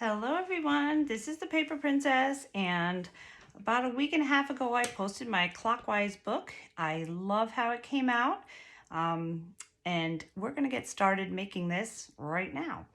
Hello everyone, this is the Paper Princess, and about a week and a half ago I posted my Clockwise book. I love how it came out, and we're going to get started making this right now.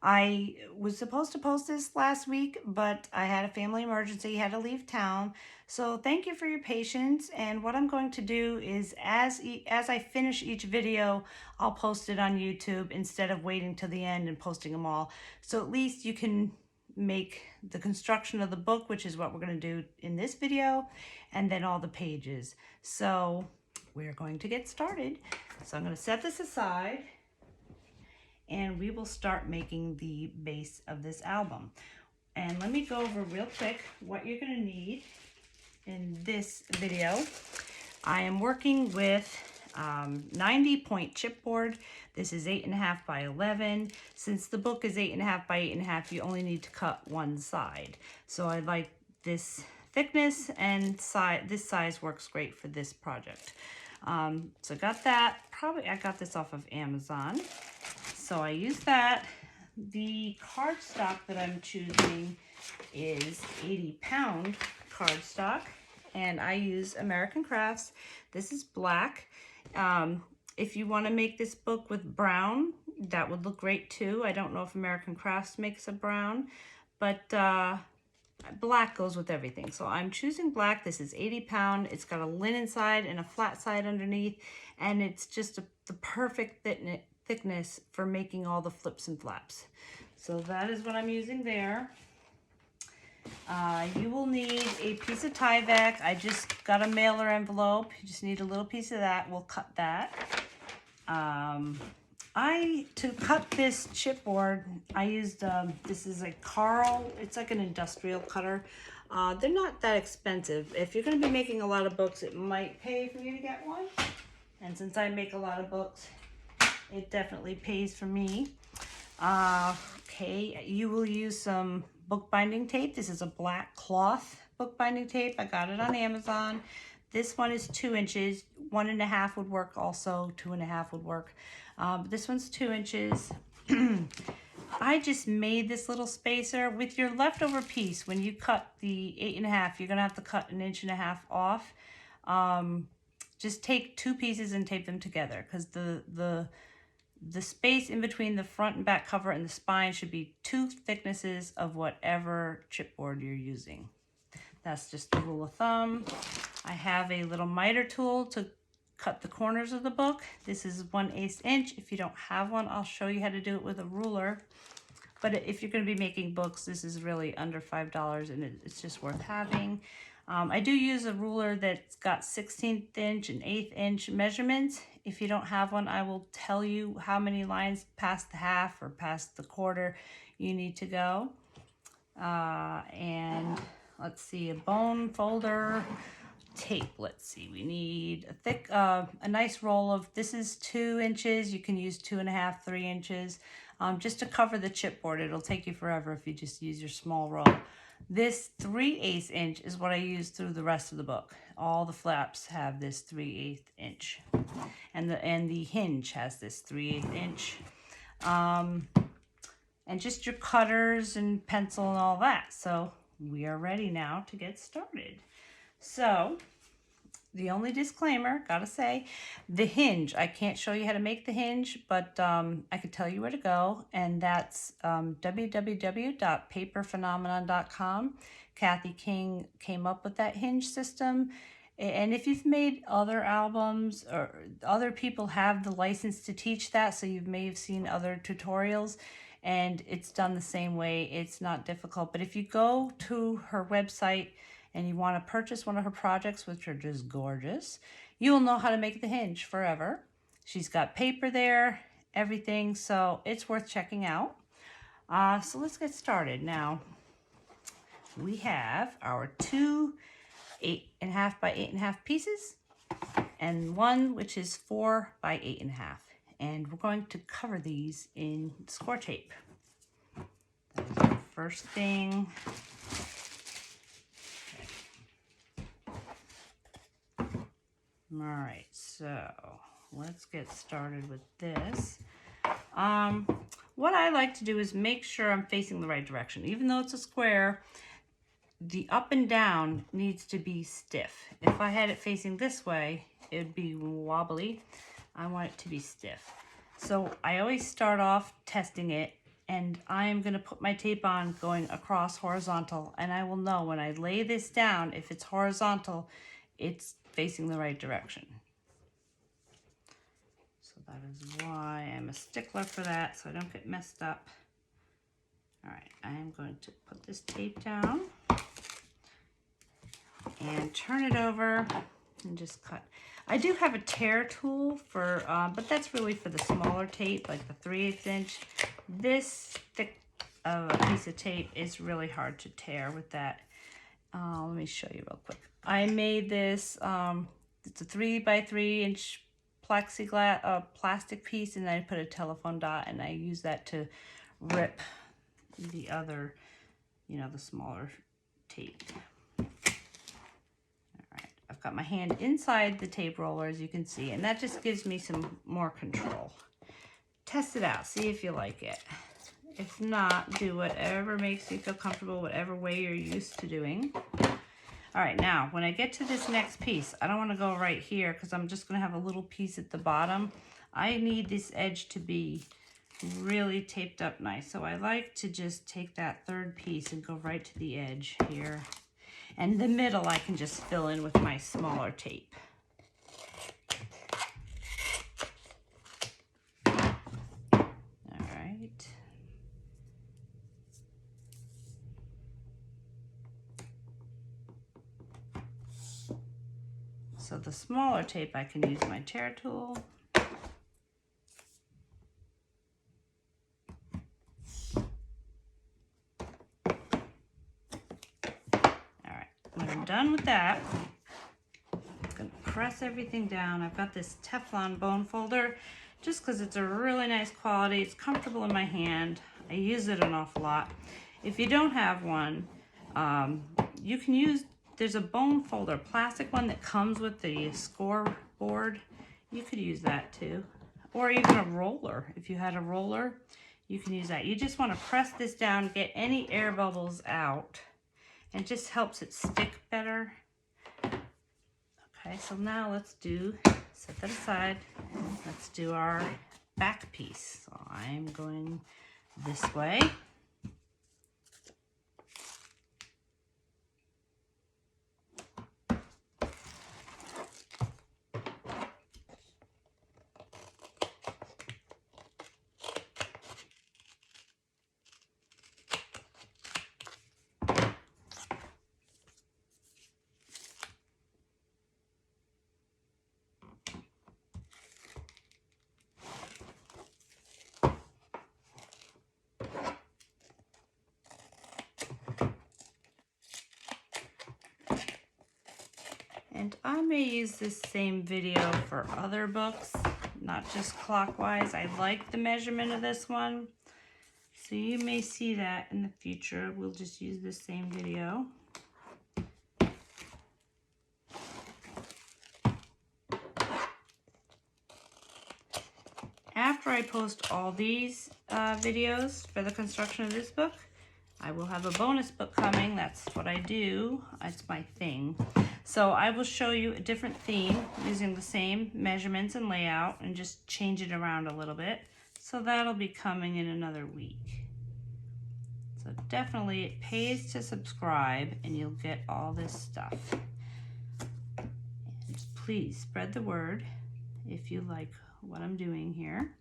I was supposed to post this last week, but I had a family emergency, had to leave town. So thank you for your patience, and what I'm going to do is as I finish each video, I'll post it on YouTube instead of waiting till the end and posting them all. So at least you can make the construction of the book, which is what we're going to do in this video, and then all the pages. So we're going to get started. So I'm going to set this aside and we will start making the base of this album. And let me go over real quick what you're going to need in this video. I am working with 90-point chipboard. This is 8.5 by 11. Since the book is 8.5 by 8.5, you only need to cut one side. So I like this thickness, and this size works great for this project. So I got that. I got this off of Amazon. So I use that. The cardstock that I'm choosing is 80-pound cardstock, and I use American Crafts. This is black. If you want to make this book with brown, that would look great too. I don't know if American Crafts makes a brown, but black goes with everything. So I'm choosing black. This is 80-pound. It's got a linen side and a flat side underneath, and it's just the perfect thickness for making all the flips and flaps. So that is what I'm using there. You will need a piece of Tyvek. I just got a mailer envelope. You just need a little piece of that. We'll cut that. To cut this chipboard, I used, this is a Carl, it's like an industrial cutter. They're not that expensive. If you're going to be making a lot of books, it might pay for you to get one. And since I make a lot of books, it definitely pays for me. Okay, you will use some bookbinding tape. This is a black cloth bookbinding tape. I got it on Amazon. This one is 2 inches. 1.5 would work also. 2.5 would work. This one's 2 inches. I just made this little spacer with your leftover piece. When you cut the 8.5, you're gonna have to cut 1.5 inches off. Just take 2 pieces and tape them together, because the space in between the front and back cover and the spine should be 2 thicknesses of whatever chipboard you're using. That's just a rule of thumb. I have a little miter tool to cut the corners of the book. This is 1/8 inch. If you don't have one, I'll show you how to do it with a ruler. But if you're going to be making books, this is really under $5, and it's just worth having. I do use a ruler that's got 16th inch and 1/8 inch measurements. If you don't have one, I will tell you how many lines past the half or past the quarter you need to go. And let's see, a bone folder, tape. Let's see, we need a thick, a nice roll of, this is 2 inches. You can use 2.5, 3 inches, just to cover the chipboard. It'll take you forever if you just use your small roll. This 3/8 inch is what I use through the rest of the book. All the flaps have this 3/8 inch, and the hinge has this 3/8 inch. And just your cutters and pencil and all that. So we are ready now to get started. So the only disclaimer, gotta say, the hinge, I can't show you how to make the hinge, but I could tell you where to go, and that's www.paperphenomenon.com. Kathy King came up with that hinge system. And if you've made other albums, or other people have the license to teach that, so you may have seen other tutorials, and it's done the same way. It's not difficult. But if you go to her website and you want to purchase one of her projects, which are just gorgeous, you will know how to make the hinge forever. She's got paper there, everything, so it's worth checking out. So let's get started. Now, we have our 2 8.5 by 8.5 pieces, and one which is 4 by 8.5. And we're going to cover these in score tape. That is our first thing. All right, so let's get started with this. what I like to do is make sure I'm facing the right direction. Even though it's a square, the up and down needs to be stiff. If I had it facing this way, it would be wobbly. I want it to be stiff. So I always start off testing it, and I'm gonna put my tape on going across horizontal, and I will know when I lay this down, if it's horizontal, it's facing the right direction. So that is why I'm a stickler for that, so I don't get messed up. All right, I am going to put this tape down and turn it over and just cut. I do have a tear tool for, but that's really for the smaller tape, like the 3/8 inch. This thick of a piece of tape is really hard to tear with that. Let me show you real quick. I made this, it's a 3 by 3 inch plexiglass, plastic piece, and I put a telephone dot, and I use that to rip the other, you know, the smaller tape. I've got my hand inside the tape roller, as you can see, and that just gives me some more control. Test it out, see if you like it. If not, do whatever makes you feel comfortable, whatever way you're used to doing. All right, now, when I get to this next piece, I don't want to go right here because I'm just going to have a little piece at the bottom. I need this edge to be really taped up nice. So I like to just take that third piece and go right to the edge here. And the middle I can just fill in with my smaller tape. All right. So the smaller tape, I can use my tear tool. When I'm done with that, I'm going to press everything down. I've got this Teflon bone folder just because it's a really nice quality. It's comfortable in my hand. I use it an awful lot. If you don't have one, you can use, there's a bone folder, plastic one that comes with the scoreboard. You could use that too. Or even a roller. If you had a roller, you can use that. You just want to press this down, get any air bubbles out. It just helps it stick better. Okay, so now let's set that aside. Let's do our back piece. So I'm going this way. And I may use this same video for other books, not just Clockwise. I like the measurement of this one. So you may see that in the future. We'll just use the same video. After I post all these videos for the construction of this book, I will have a bonus book coming. That's what I do. It's my thing. So I will show you a different theme using the same measurements and layout and just change it around a little bit. So that'll be coming in another week. So definitely it pays to subscribe and you'll get all this stuff. And please spread the word if you like what I'm doing here.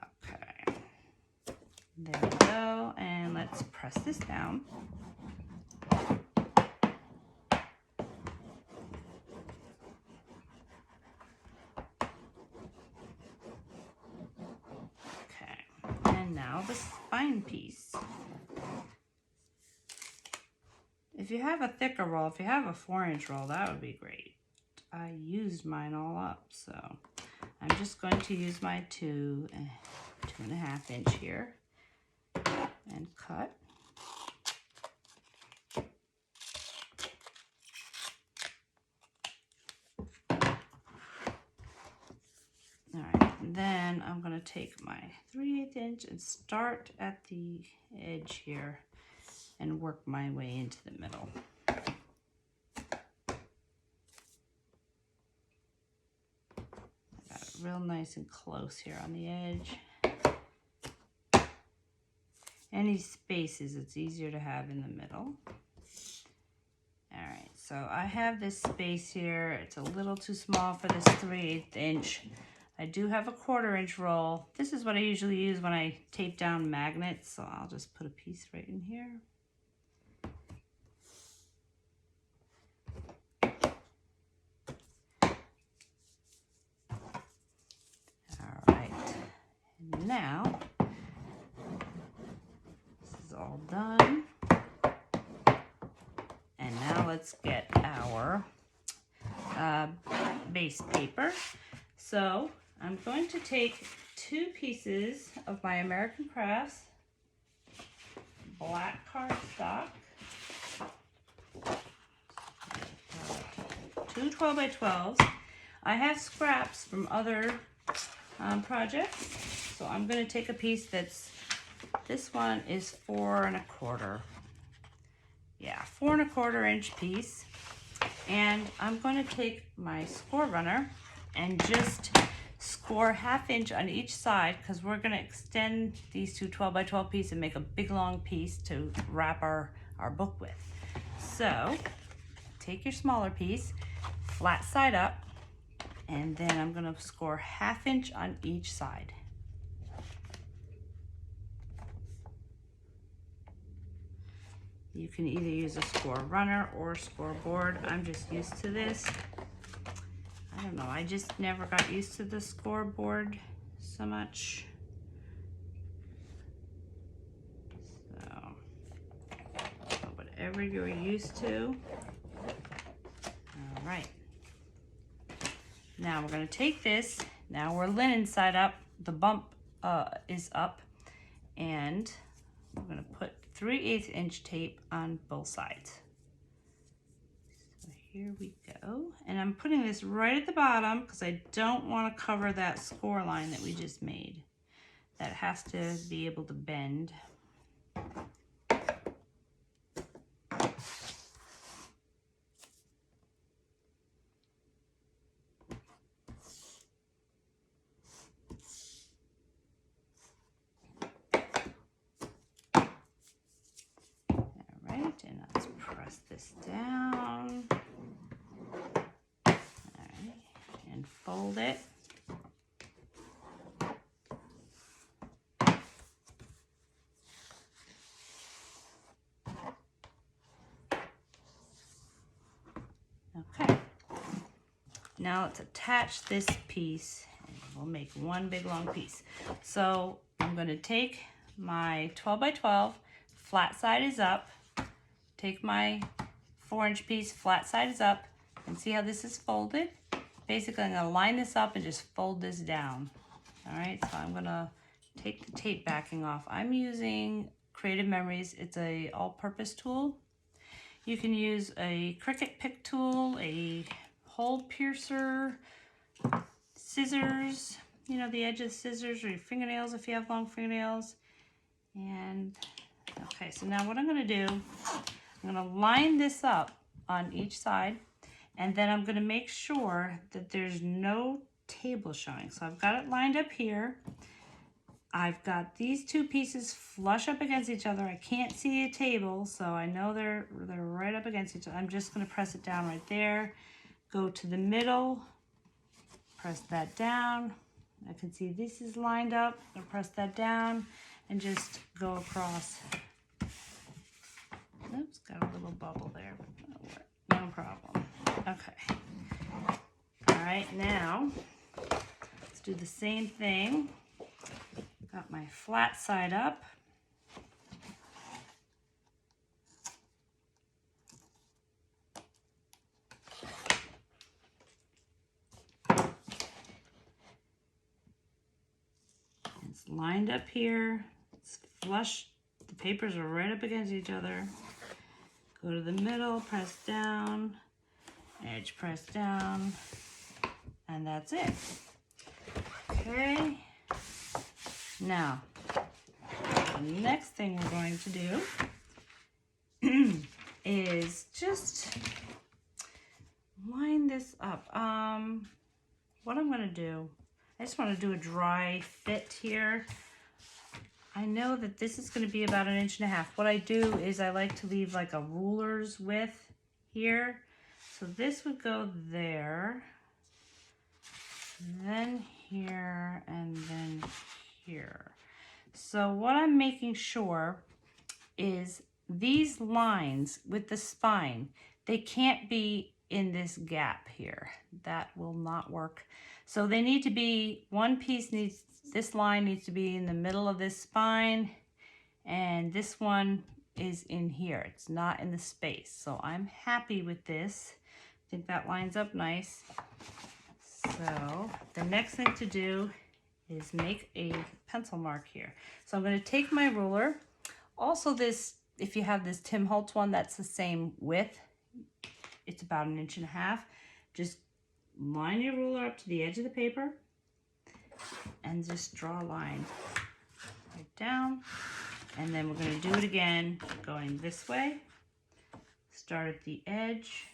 Okay. There we go. And let's press this down. Now the spine piece. If you have a thicker roll, if you have a 4-inch roll, that would be great. I used mine all up, so I'm just going to use my 2.5 inch here and cut. All right, And then I'm going to take my 3/8 inch and start at the edge here and work my way into the middle. Got it real nice and close here on the edge. Any spaces, it's easier to have in the middle. All right, so I have this space here. It's a little too small for this 3/8 inch. I do have a 1/4 inch roll. This is what I usually use when I tape down magnets, so I'll just put a piece right in here. All right, and now this is all done. And now let's get our base paper. So I'm going to take 2 pieces of my American Crafts black cardstock, 2 12x12s. I have scraps from other projects, so I'm going to take a piece that's, this one is 4 1/4. Yeah, 4 1/4 inch piece. And I'm going to take my score runner and just score 1/2 inch on each side, because we're going to extend these 2 12x12 pieces and make a big long piece to wrap our book with. So take your smaller piece, flat side up, and then I'm going to score 1/2 inch on each side. You can either use a score runner or scoreboard. I'm just used to this. I don't know, I just never got used to the scoreboard so much. So whatever you're used to. All right. Now we're going to take this. Now we're linen side up. The bump is up. And we're going to put 3/8 inch tape on both sides. So here we go. And I'm putting this right at the bottom because I don't want to cover that score line that we just made. That has to be able to bend. And let's press this down. All right, and fold it. Okay. Now let's attach this piece, and we'll make one big long piece. So I'm going to take my 12x12, flat side is up. Take my 4-inch piece, flat side is up, and see how this is folded? Basically, I'm gonna line this up and just fold this down. All right, so I'm gonna take the tape backing off. I'm using Creative Memories. It's a all-purpose tool. You can use a Cricut pick tool, a hole piercer, scissors, you know, the edge of the scissors, or your fingernails if you have long fingernails. And, okay, so now what I'm gonna do, I'm going to line this up on each side, and then I'm going to make sure that there's no table showing. So I've got it lined up here. I've got these 2 pieces flush up against each other. I can't see a table, so I know they're right up against each other. I'm just going to press it down right there. Go to the middle, press that down. I can see this is lined up. I'm going to press that down and just go across. Oops, got a little bubble there, but no problem. Okay. All right, now let's do the same thing. Got my flat side up. It's lined up here. It's flush. The papers are right up against each other. Go to the middle, press down, edge press down, and that's it. Okay. Now, the next thing we're going to do is just line this up. What I'm going to do, I just want to do a dry fit here. I know that this is going to be about 1.5 inches. What I do is I like to leave like a ruler's width here. So this would go there, then here, and then here. So what I'm making sure is these lines with the spine, they can't be in this gap here. That will not work. So they need to be, one piece needs, this line needs to be in the middle of this spine, and this one is in here. It's not in the space. So I'm happy with this. I think that lines up nice. So the next thing to do is make a pencil mark here. So I'm going to take my ruler. Also this, if you have this Tim Holtz one, that's the same width. It's about 1.5 inches. Just line your ruler up to the edge of the paper and just draw a line right down. And then we're going to do it again, going this way. Start at the edge.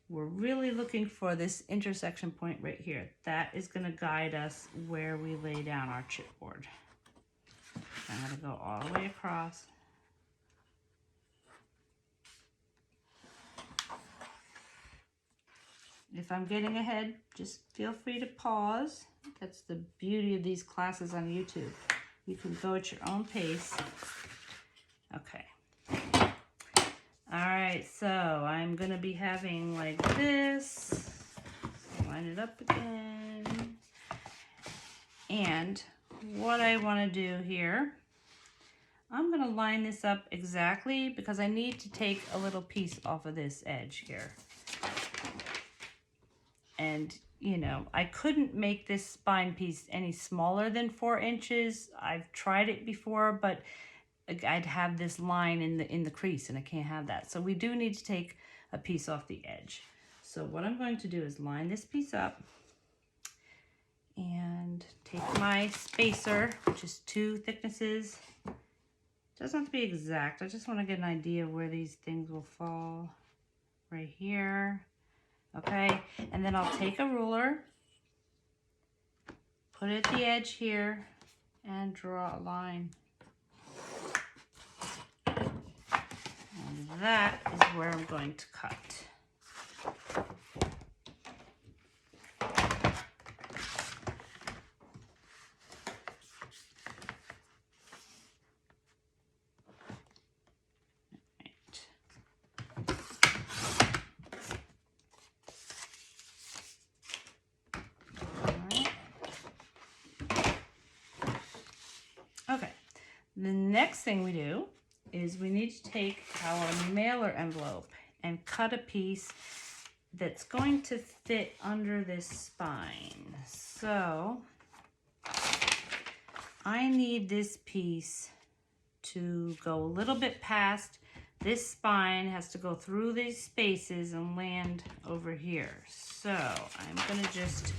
We're really looking for this intersection point right here. That is going to guide us where we lay down our chipboard. I'm going to go all the way across. If I'm getting ahead, just feel free to pause. That's the beauty of these classes on YouTube. You can go at your own pace. Okay. All right, so I'm gonna be having like this. Line it up again. And what I wanna do here, I'm gonna line this up exactly because I need to take a little piece off of this edge here. And you know, I couldn't make this spine piece any smaller than 4 inches. I've tried it before, but I'd have this line in the crease, and I can't have that. So we do need to take a piece off the edge. So what I'm going to do is line this piece up and take my spacer, which is 2 thicknesses. Doesn't have to be exact. I just want to get an idea of where these things will fall. Right here. Okay, and then I'll take a ruler, put it at the edge here, and draw a line. And that is where I'm going to cut. Okay, the next thing we do is we need to take our mailer envelope and cut a piece that's going to fit under this spine. So I need this piece to go a little bit past this spine, has to go through these spaces and land over here. So I'm gonna just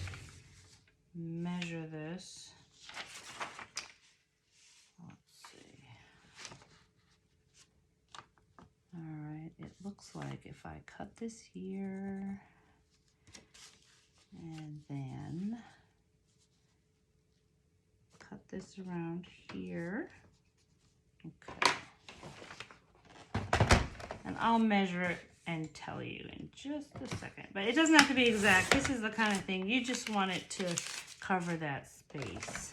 measure this. All right, it looks like if I cut this here and then cut this around here, okay, and I'll measure it and tell you in just a second, but it doesn't have to be exact. This is the kind of thing, you just want it to cover that space.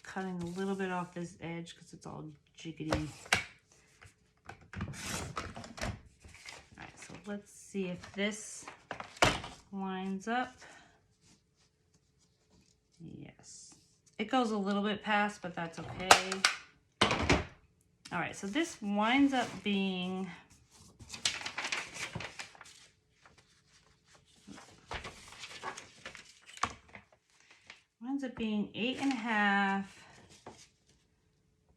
Cutting a little bit off this edge because it's all jiggity. All right, so let's see if this lines up. Yes, it goes a little bit past, but that's okay. All right, so this winds up being winds up being 8.5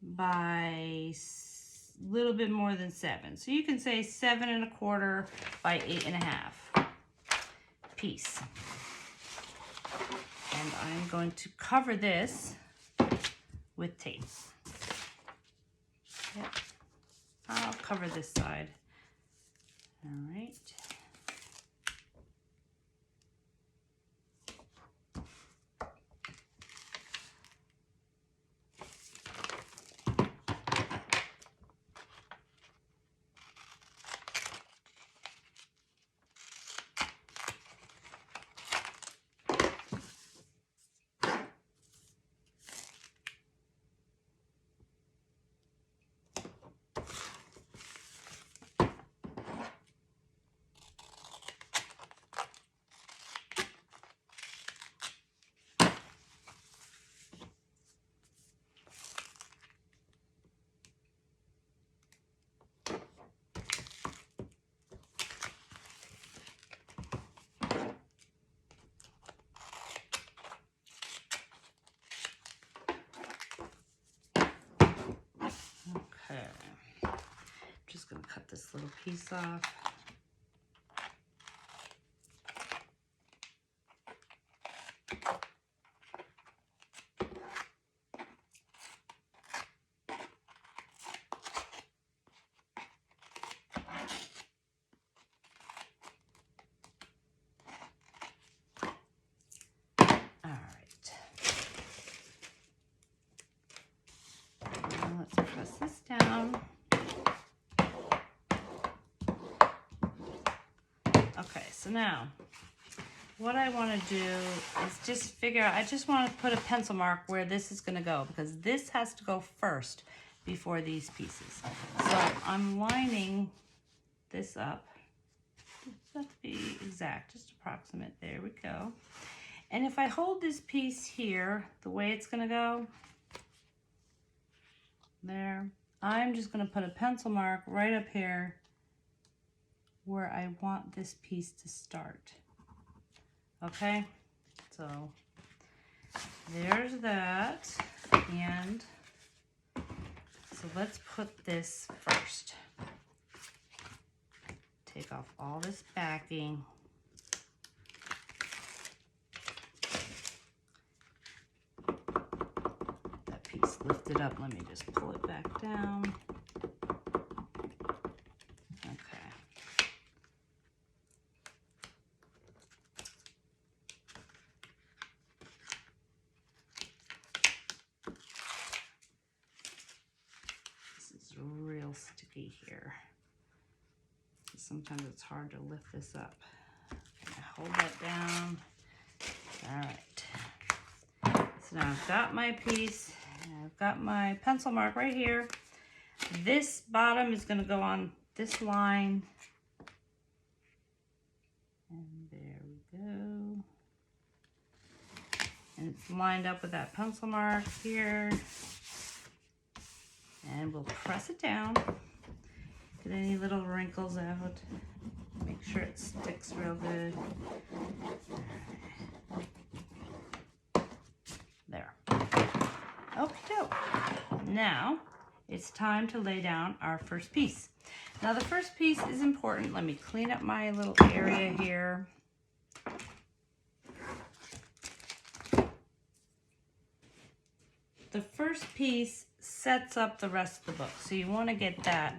by a little bit more than 7. So you can say 7 1/4 by 8 1/2 piece. And I'm going to cover this with tape. Yep. I'll cover this side. All right. Okay, I'm just going to cut this little piece off. All right. Now let's press this down. Okay, so now what I want to do is just figure out, I just want to put a pencil mark where this is going to go, because this has to go first before these pieces. So I'm lining this up. Let's be exact, just approximate. There we go. And if I hold this piece here, the way it's going to go, there, I'm just going to put a pencil mark right up here where I want this piece to start. Okay, so there's that, and so let's put this first. Take off all this backing. That piece lifted up, let me just pull it back down. Sticky here. Sometimes it's hard to lift this up. Okay, hold that down. All right. So now I've got my piece. I've got my pencil mark right here. This bottom is going to go on this line. And there we go. And it's lined up with that pencil mark here. And we'll press it down. Get any little wrinkles out. Make sure it sticks real good. There. Okay. Now it's time to lay down our first piece. Now the first piece is important. Let me clean up my little area here. The first piece sets up the rest of the book, so you want to get that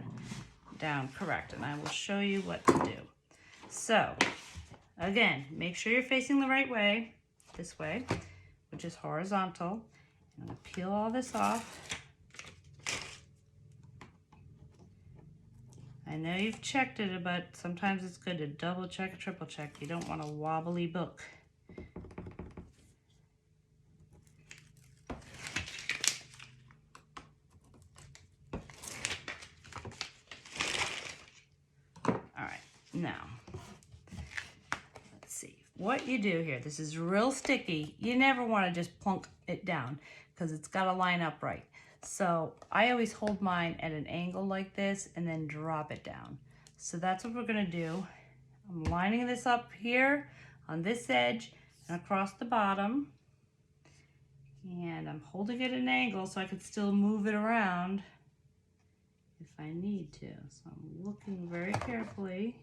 down correct, and I will show you what to do. So again, make sure you're facing the right way, this way, which is horizontal. I'm going to peel all this off. I know you've checked it, but sometimes it's good to double check, triple check. You don't want a wobbly book. Now, let's see what you do here. This is real sticky. You never want to just plunk it down because it's got to line up right. So I always hold mine at an angle like this and then drop it down. So that's what we're going to do. I'm lining this up here on this edge and across the bottom. And I'm holding it at an angle so I can still move it around. if I need to. So I'm looking very carefully.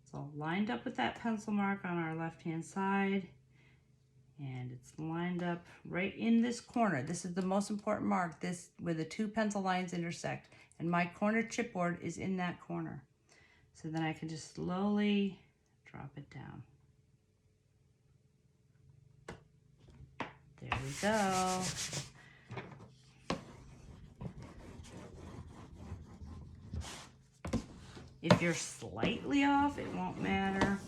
It's all lined up with that pencil mark on our left-hand side. And it's lined up right in this corner. This is the most important mark, this where the two pencil lines intersect. And my corner chipboard is in that corner. So then I can just slowly drop it down. There we go. If you're slightly off, it won't matter.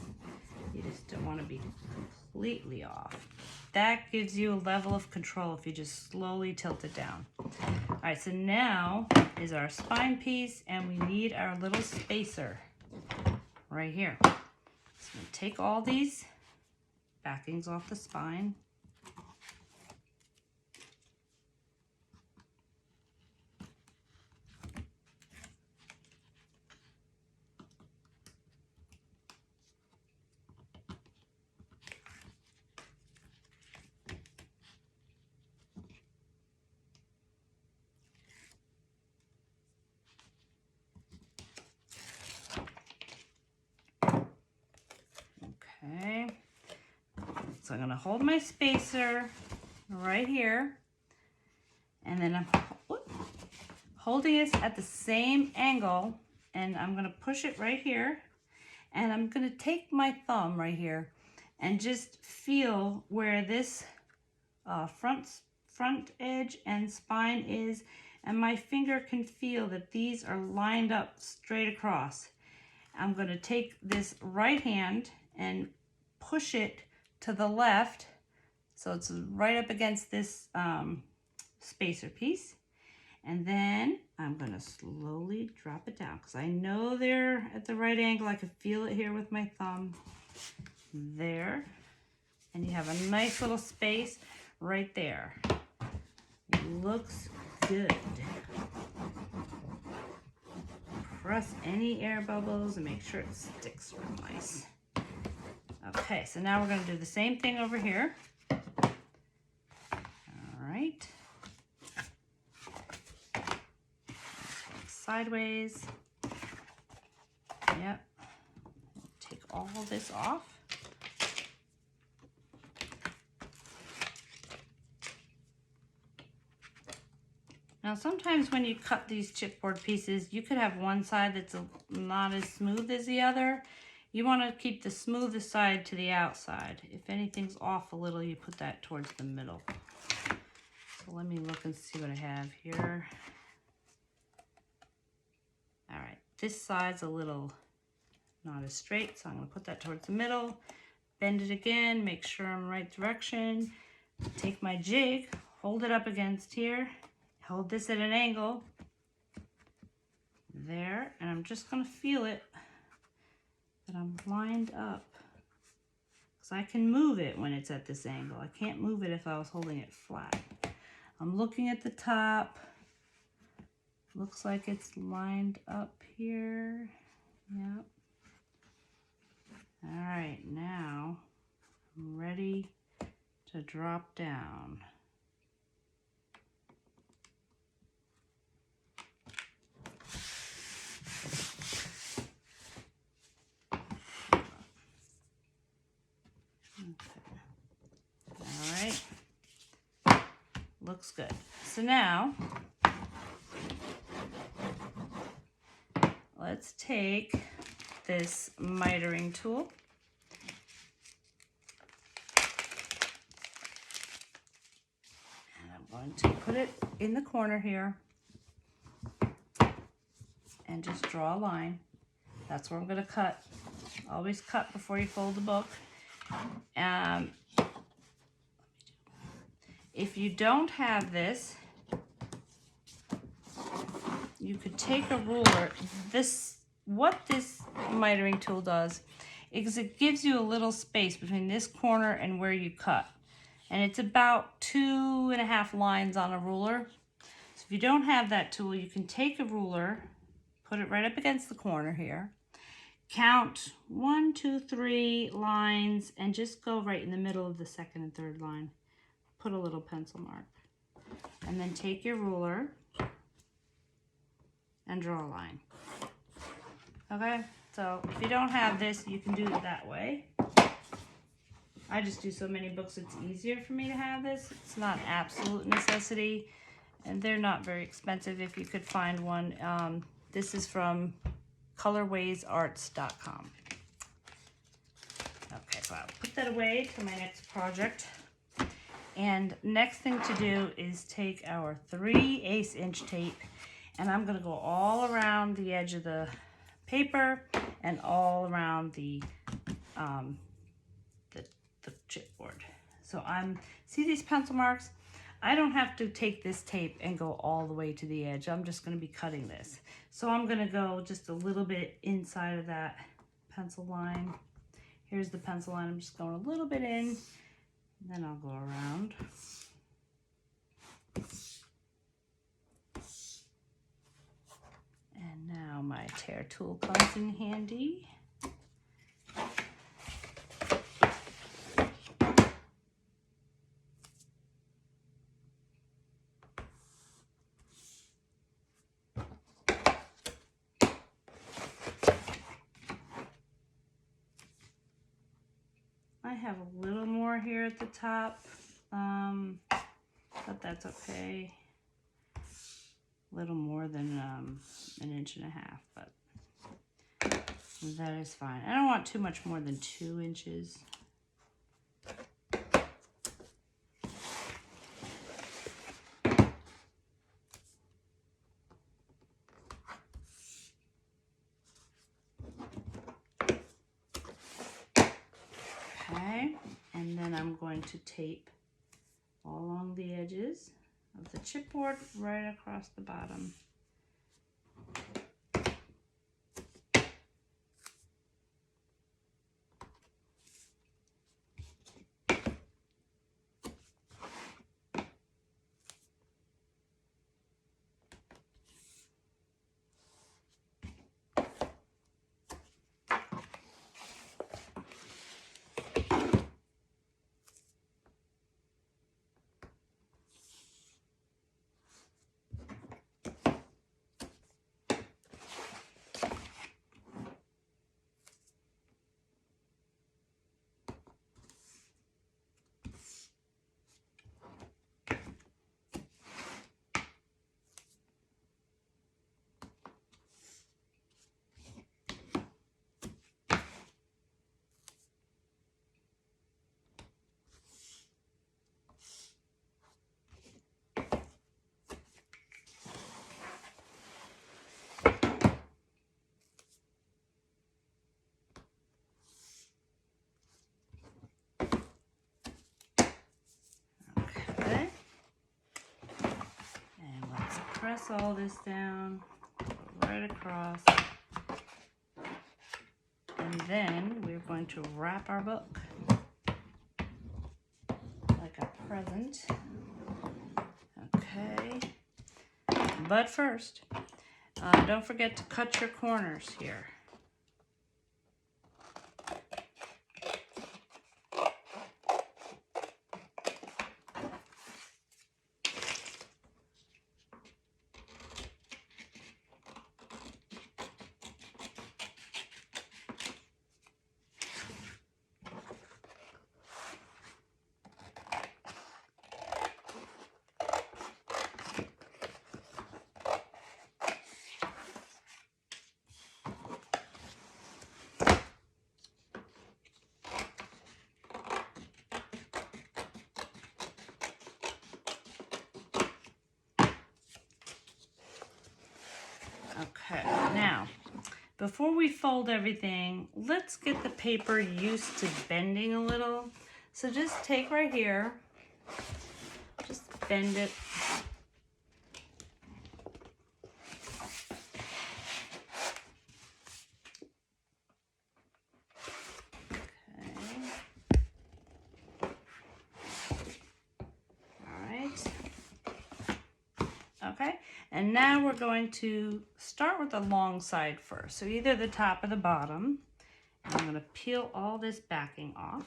You just don't want to be completely off. That gives you a level of control if you just slowly tilt it down. All right, so now is our spine piece, and we need our little spacer right here. So I'm gonna take all these backings off the spine. Okay, so I'm gonna hold my spacer right here, and then I'm holding it at the same angle, and I'm gonna push it right here, and I'm gonna take my thumb right here and just feel where this front edge and spine is, and my finger can feel that these are lined up straight across. I'm going to take this right hand and push it to the left so it's right up against this spacer piece, and then I'm going to slowly drop it down because I know they're at the right angle. I can feel it here with my thumb there, and you have a nice little space right there. It looks good. Press any air bubbles and make sure it sticks real nice. Okay, so now we're going to do the same thing over here. All right. Sideways. Yep. Take all this off. Now sometimes when you cut these chipboard pieces, you could have one side that's not as smooth as the other. You want to keep the smoothest side to the outside. If anything's off a little, you put that towards the middle. So let me look and see what I have here. All right, this side's a little not as straight, so I'm going to put that towards the middle. Bend it again, make sure I'm in the right direction. Take my jig, hold it up against here. Hold this at an angle there, and I'm just going to feel it that I'm lined up, because I can move it when it's at this angle. I can't move it if I was holding it flat. I'm looking at the top. Looks like it's lined up here. Yep. All right, now I'm ready to drop down. Looks good. So now, let's take this mitering tool and I'm going to put it in the corner here and just draw a line. That's where I'm going to cut. Always cut before you fold the book. If you don't have this, you could take a ruler. What this mitering tool does is it gives you a little space between this corner and where you cut. And it's about 2.5 lines on a ruler. So if you don't have that tool, you can take a ruler, put it right up against the corner here, count 1, 2, 3 lines, and just go right in the middle of the second and third line. Put a little pencil mark. And then take your ruler and draw a line. Okay, so if you don't have this, you can do it that way. I just do so many books, it's easier for me to have this. It's not an absolute necessity, and they're not very expensive if you could find one. This is from colorwaysarts.com. Okay, so I'll put that away to my next project. And next thing to do is take our 3/8 inch tape, and I'm gonna go all around the edge of the paper and all around the chipboard. So see these pencil marks? I don't have to take this tape and go all the way to the edge. I'm just going to be cutting this. So I'm going to go just a little bit inside of that pencil line. Here's the pencil line. I'm just going a little bit in, and then I'll go around. And now my tear tool comes in handy. I have a little more here at the top, but that's okay. A little more than 1.5 inches, but that is fine. I don't want too much more than 2 inches. Okay, and then I'm going to tape all along the edges of the chipboard right across the bottom. Press all this down, go right across, and then we're going to wrap our book like a present. Okay, but first, don't forget to cut your corners here. Okay, now, before we fold everything, let's get the paper used to bending a little. So just take right here, just bend it. Okay, and now we're going to start with the long side first. So either the top or the bottom. And I'm going to peel all this backing off.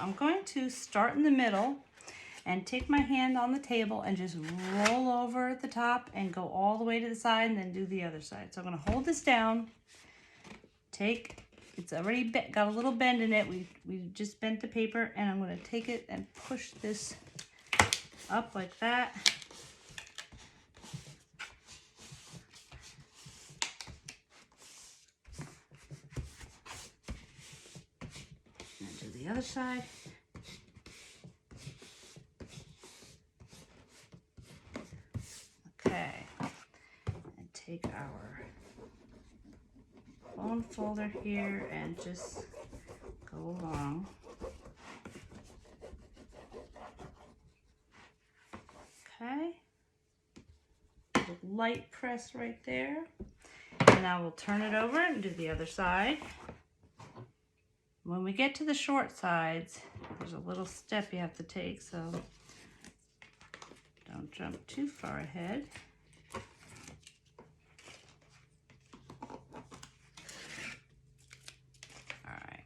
I'm going to start in the middle and take my hand on the table and just roll over at the top and go all the way to the side and then do the other side. So I'm going to hold this down, it's already got a little bend in it. We just bent the paper, and I'm going to take it and push this up like that. And do the other side. Okay, and take our bone folder here and just go along. Okay, light press right there. And now we'll turn it over and do the other side. When we get to the short sides, there's a little step you have to take, so don't jump too far ahead. All right,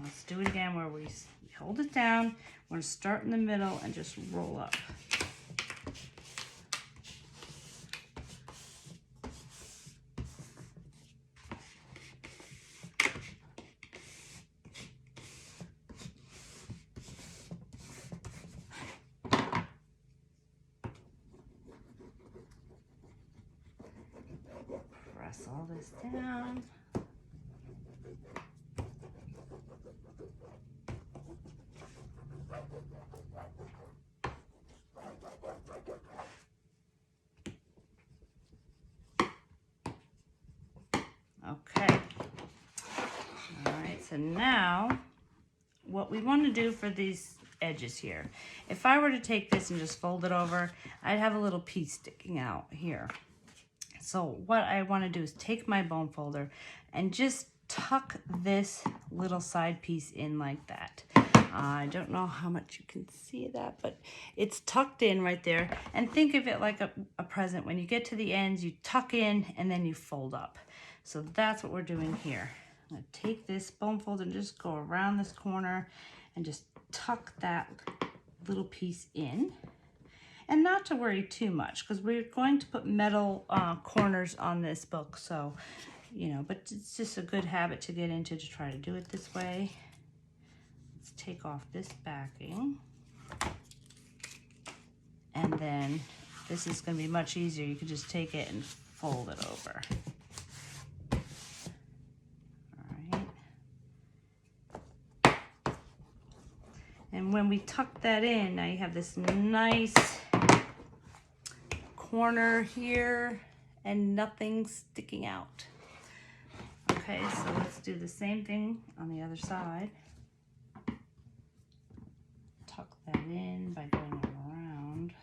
let's do it again where we hold it down. We're gonna start in the middle and just roll up. Press all this down. Okay. All right, so now what we want to do for these edges here, if I were to take this and just fold it over, I'd have a little piece sticking out here. So what I want to do is take my bone folder and just tuck this little side piece in like that. I don't know how much you can see that, but it's tucked in right there. And think of it like a present. When you get to the ends, you tuck in and then you fold up. So that's what we're doing here. I'm going to take this bone folder and just go around this corner and just tuck that little piece in. And not to worry too much, because we're going to put metal corners on this book. So, you know, but it's just a good habit to get into to try to do it this way. Let's take off this backing. And then this is going to be much easier. You can just take it and fold it over. And when we tuck that in, now you have this nice corner here and nothing sticking out. Okay, so let's do the same thing on the other side. Tuck that in by going around.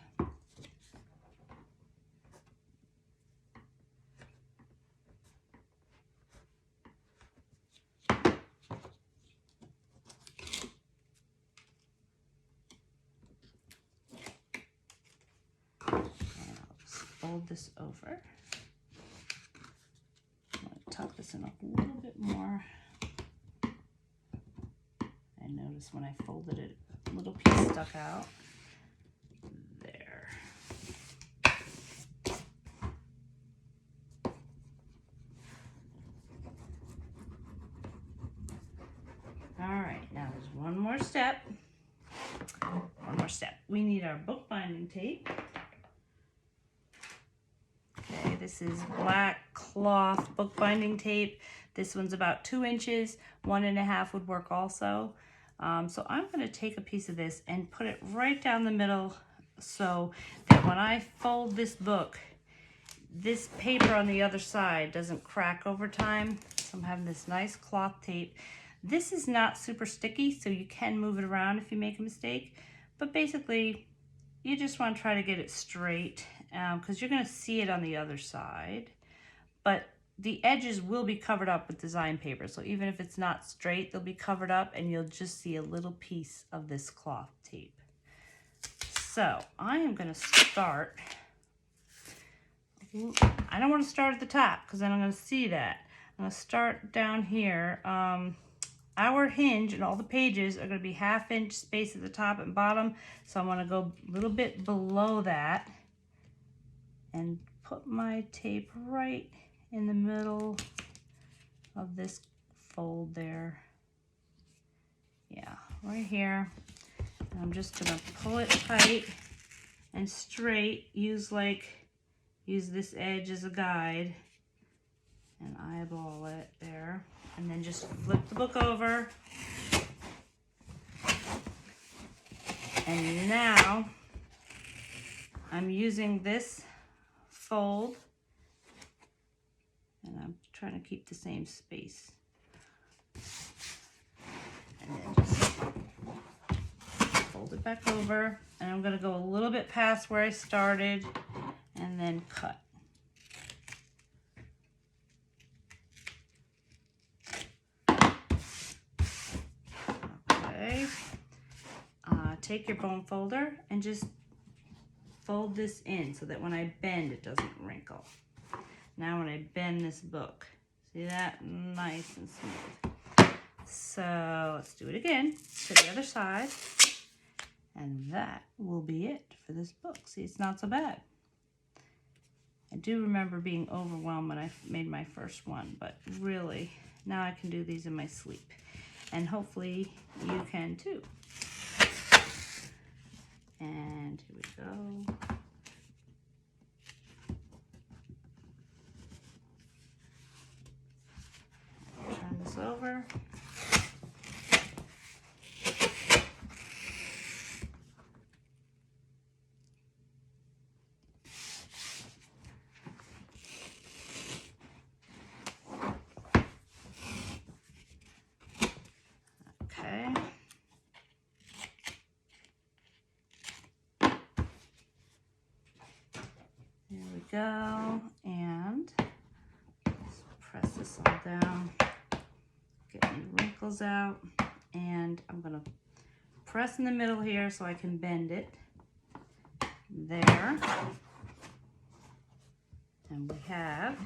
Fold this over. I'm going to tuck this in a little bit more. I noticed when I folded it, a little piece stuck out. There. All right, now there's one more step. One more step. We need our bookbinding tape. Okay, this is black cloth bookbinding tape. This one's about 2 inches. 1.5 would work also. So I'm going to take a piece of this and put it right down the middle so that when I fold this book, this paper on the other side doesn't crack over time. So I'm having this nice cloth tape. This is not super sticky, so you can move it around if you make a mistake. But basically, you just want to try to get it straight because you're going to see it on the other side. But the edges will be covered up with design paper. So even if it's not straight, they'll be covered up and you'll just see a little piece of this cloth tape. So I am going to start. I don't want to start at the top because then I'm going to see that. I'm going to start down here our hinge and all the pages are going to be 1/2 inch space at the top and bottom. So I'm going to go a little bit below that and put my tape right in the middle of this fold there. Yeah, right here. And I'm just going to pull it tight and straight. Use this edge as a guide and eyeball it there. And then just flip the book over. And now I'm using this fold, and I'm trying to keep the same space. And then just fold it back over, and I'm going to go a little bit past where I started and then cut. Okay. Take your bone folder and just fold this in so that when I bend it doesn't wrinkle. Now when I bend this book, see that? Nice and smooth. So let's do it again to the other side. And that will be it for this book. See, it's not so bad. I do remember being overwhelmed when I made my first one, but really, now I can do these in my sleep. And hopefully you can too. And here we go. Turn this over. Okay. There we go. And let's press this all down. Get any wrinkles out. And I'm going to press in the middle here so I can bend it. There. And we have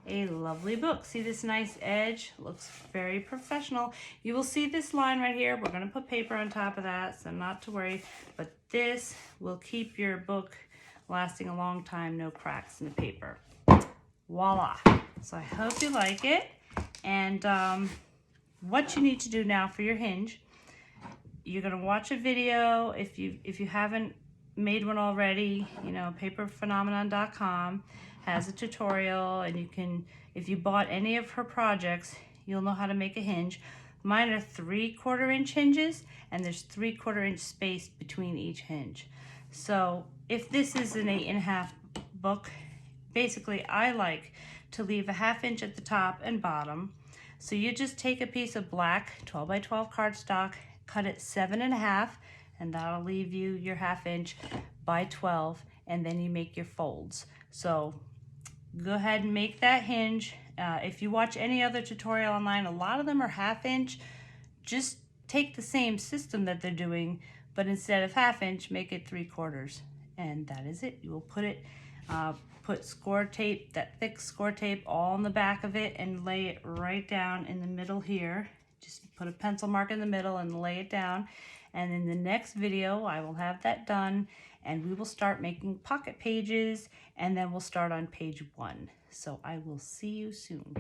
a lovely book. See this nice edge? Looks very professional. You will see this line right here. We're going to put paper on top of that, so not to worry. But this will keep your book lasting a long time, no cracks in the paper. Voila. So I hope you like it. And what you need to do now for your hinge, you're going to watch a video. If you haven't made one already, you know, paperphenomenon.com has a tutorial, and you can, if you bought any of her projects, you'll know how to make a hinge. Mine are 3/4 inch hinges, and there's 3/4 inch space between each hinge. So if this is an 8.5 book, basically I like to leave a 1/2 inch at the top and bottom. So you just take a piece of black 12 by 12 cardstock, cut it 7.5, and that'll leave you your 1/2 inch by 12, and then you make your folds. So go ahead and make that hinge. If you watch any other tutorial online, a lot of them are 1/2 inch. Just take the same system that they're doing, but instead of 1/2 inch, make it 3/4. And that is it. You will put it, put score tape, that thick score tape, all on the back of it, and lay it right down in the middle here. Just put a pencil mark in the middle and lay it down. And in the next video, I will have that done, and we will start making pocket pages, and then we'll start on page 1. So I will see you soon.